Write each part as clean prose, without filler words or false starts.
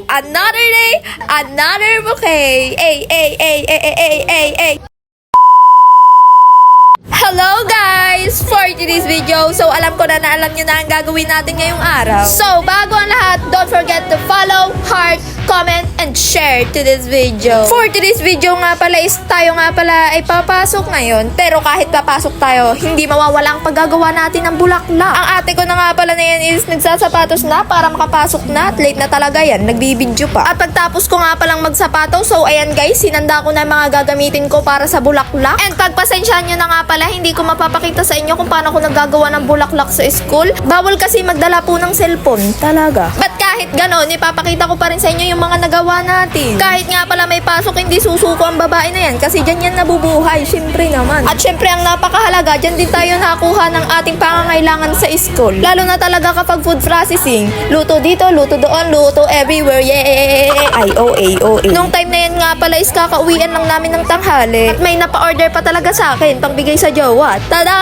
Another day, another bouquet. Ay. Hello guys! For today's video, so alam ko na alam nyo na ang gagawin natin ngayong araw. So, bago ang lahat, don't forget to follow, heart, comment, and share to this video. For today's video nga pala is tayo nga pala ay papasok ngayon. Pero kahit papasok tayo, hindi mawawala ang paggagawa natin ng bulaklak. Ang ate ko na nga pala na yan is nagsasapatos na para makapasok na at late na talaga yan, nagbibidyo pa. At pagtapos ko nga palang magsapatos, so ayan guys, sinanda ko na yung mga gagamitin ko para sa bulaklak. And pagpasensyahan nyo na nga pala, hindi ko mapapakita sa inyo kung paano ko naggagawa ng bulaklak sa school. Bawal kasi magdala po ng cellphone. Talaga. But kahit ganon, ipapakita ko pa rin sa inyo yung mga nagawa natin. Kahit nga pala may pasok, hindi susuko ang babae na yan kasi dyan yan nabubuhay. Siyempre naman. At siyempre ang napakahalaga, dyan din tayo nakakuha ng ating pangangailangan sa school. Lalo na talaga kapag food processing. Luto dito, luto doon, luto everywhere. Yeah! Ay, OA. Nung time na yan nga pala is kakauwian lang namin ng tanghali. At may napa-order pa talaga sa akin, pangbigay sa jowa. Tada!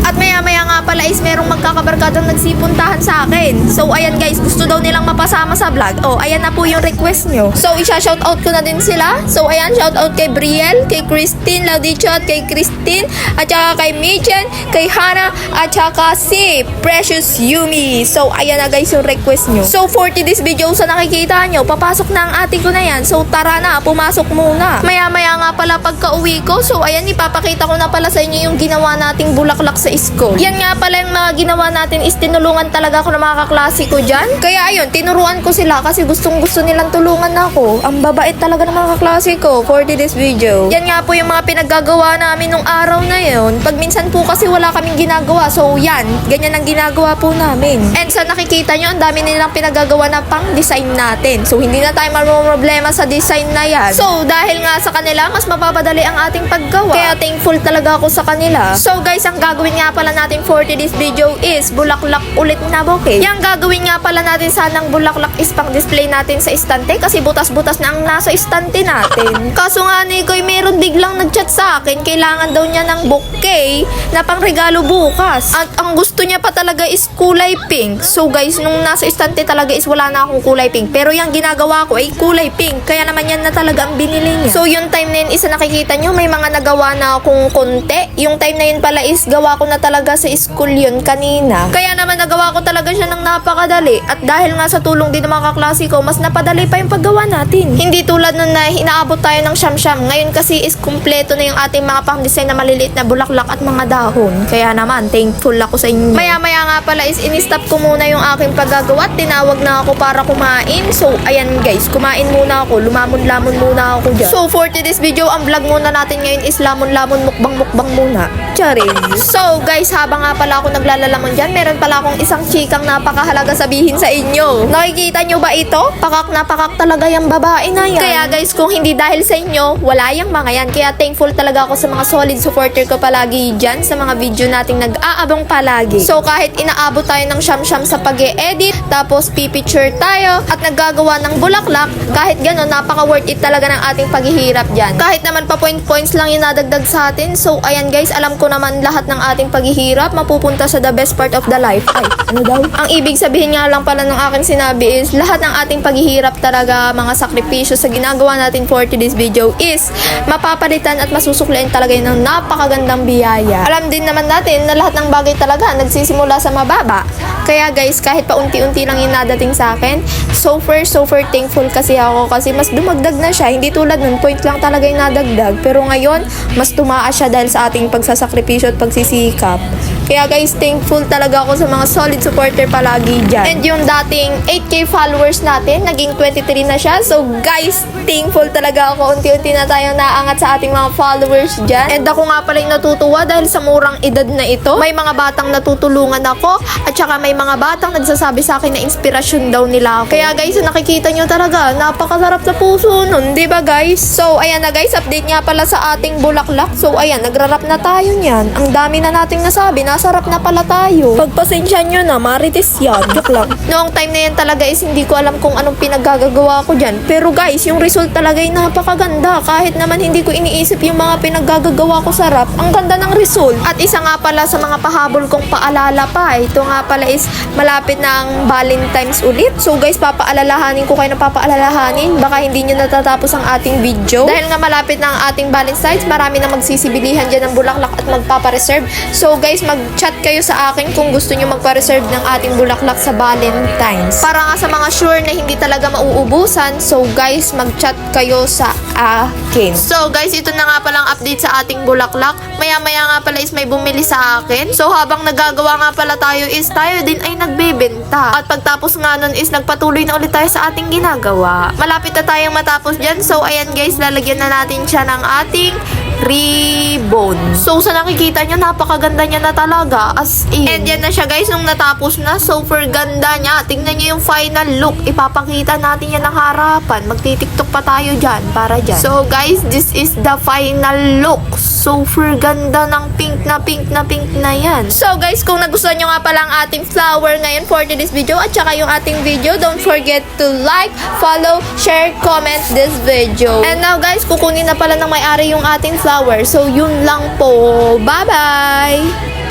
At maya-maya nga pala is merong magkakabarkadang nagsipuntahan sa akin. So, ayan guys, gusto daw nilang mapasama sa vlog. Oh, ayan na po yung request nyo. So, isa-shoutout ko na din sila. So, ayan, shoutout kay Brielle, kay Christine Laudicho, at kay Christine, at saka kay Michen, kay Hannah, at saka si Precious Yumi. So, ayan na guys yung request nyo. So, for today's video, sa nakikita nyo, papasok na ang ate ko na yan. So, tara na, pumasok muna. Maya-maya nga pala pagka-uwi ko, so, ayan, ipapakita ko na pala sa inyo yung ginawa nating bulaklak sa school. Yan nga pala yung mga ginawa natin is tinulungan talaga ako ng mga kaklase ko dyan. Kaya ayun, tinuruan ko sila kasi gustong-gusto nilang tulungan ako. Ang babait talaga ng mga kaklase ko for this video. Yan nga po yung mga pinaggagawa namin nung araw na yun. Pag minsan po kasi wala kaming ginagawa. So yan, ganyan ang ginagawa po namin. And sa nakikita nyo, ang dami nilang pinaggagawa na pang design natin. So hindi na tayo problema sa design na yan. So dahil nga sa kanila, mas mapapadali ang ating paggawa. Kaya thankful talaga ako sa kanila. So guys, ang gagawin nga pala natin for this video is bulaklak ulit na bouquet. Yung gagawin nga pala natin sanang bulaklak is pang display natin sa istante kasi butas-butas na ang nasa istante natin. Kaso nga ni Koy, meron biglang nagchat sa akin, kailangan daw niya ng bouquet na pang regalo bukas. At ang gusto niya pa talaga is kulay pink. So guys, nung nasa istante talaga is wala na akong kulay pink. Pero yung ginagawa ko ay kulay pink. Kaya naman yan na talaga ang binili niya. So yung time na yun, isa nakikita nyo, may mga nagawa na akong konti. Yung time na yun pala is gawa ko na talaga sa school yun kanina. Kaya naman nagawa ko talaga siya ng napakadali. At dahil nga sa tulong din ng mga kaklase ko, mas napadali pa yung paggawa natin. Hindi tulad nun na inaabot tayo ng siyam-siyam. Ngayon kasi is kumpleto na yung ating mga pang-design na maliliit na bulaklak at mga dahon. Kaya naman, thankful ako sa inyo. Maya-maya nga pala is in-stop ko muna yung aking paggagawa at tinawag na ako para kumain. So, ayan guys, kumain muna ako. Lumamon-lamon muna ako dyan. So, for today's video, ang vlog muna natin ngayon is lamon-lamon, mukbang-mukbang muna. Charing. So, guys, habang nga pala ako naglalalamon dyan, meron pala akong isang chikang napakahalaga sabihin sa inyo. Nakikita nyo ba ito? Pakak na pakak talaga yung babae na yan. Kaya guys, kung hindi dahil sa inyo, wala yung mga yan. Kaya thankful talaga ako sa mga solid supporter ko palagi dyan sa mga video nating nag-aabang palagi. So, kahit inaabot tayo ng siyam-siyam sa pag-e-edit, tapos pipicture tayo, at naggagawa ng bulaklak, kahit gano'n, napaka-worth it talaga ng ating paghihirap dyan. Kahit naman pa points lang yung nadagdag sa atin. So, ayan guys, alam ko naman lahat ng ating paghihirap mapupunta sa the best part of the life. Ay, ano daw? Ang ibig sabihin nga lang pala ng aking sinabi is lahat ng ating paghihirap talaga, mga sakripisyo sa ginagawa natin for today's video is mapapalitan at masusuklian talaga yun ng napakagandang biyaya. Alam din naman natin na lahat ng bagay talaga nagsisimula sa mababa. Kaya guys, kahit pa unti-unti lang yung nadating sa akin, so far thankful kasi ako kasi mas dumagdag na siya. Hindi tulad nun, point lang talaga yung nadagdag. Pero ngayon, mas tumaas siya dahil sa ating pagsasakripisyo at pagsisikap. Kaya guys, thankful talaga ako sa mga solid supporter palagi dyan. And yung dating 8K followers natin, naging 23 na siya. So guys, thankful talaga ako. Unti-unti na tayong naangat sa ating mga followers dyan. And ako nga pala yung natutuwa dahil sa murang edad na ito, may mga batang natutulungan ako at saka may mga batang nagsasabi sa akin na inspirasyon daw nila ako. Kaya guys, nakikita nyo talaga, napakasarap sa puso nun, di ba guys? So ayan na guys, update nga pala sa ating bulaklak. So ayan, nagrarap na tayo niyan. Ang dami na nating nasabi, nasarap na pala tayo. Pagpasensya nyo na, marites yan. Joke lang. Noong time na yan talaga is hindi ko alam kung anong pinaggagawa ko dyan. Pero guys, yung result talaga ay napakaganda. Kahit naman hindi ko iniisip yung mga pinaggagawa ko sa rap, ang ganda ng result. At isa nga pala sa mga pahabol kong paalala pa, ito nga pala is malapit na ang Valentine's ulit. So guys, papaalalahanin ko kayo na papaalalahanin. Baka hindi nyo natatapos ang ating video. Dahil nga malapit na ang ating Valentine's, marami na magsisibilihan dyan ng bulaklak at magpapareserve. So guys, mag-chat kayo sa akin kung gusto nyo magpa-reserve ng ating bulaklak sa Valentine's. Para nga sa mga sure na hindi talaga mauubusan, so guys, mag-chat kayo sa akin. So guys, ito na nga palang update sa ating bulaklak. Maya-maya nga pala is may bumili sa akin. So habang nagagawa nga pala tayo is tayo din ay nagbebenta. At pagtapos nga nun is nagpatuloy na ulit tayo sa ating ginagawa. Malapit na tayong matapos dyan. So ayan guys, lalagyan na natin siya ng ating ribbon. So sa nakikita nyo, napakaganda niya na talaga, as in. And yan na siya guys, nung natapos na, super ganda niya. Tingnan nyo yung final look. Ipapakita natin yan ng harapan. Magti-tiktok pa tayo dyan, para dyan. So guys, this is the final look. Super ganda ng pink na yan. So guys, kung nagustuhan nyo nga pala ang ating flower ngayon for today's video at saka yung ating video, don't forget to like, follow, share, comment this video. And now guys, kukunin na pala ng may-ari yung ating flower. So yun lang po. Bye-bye!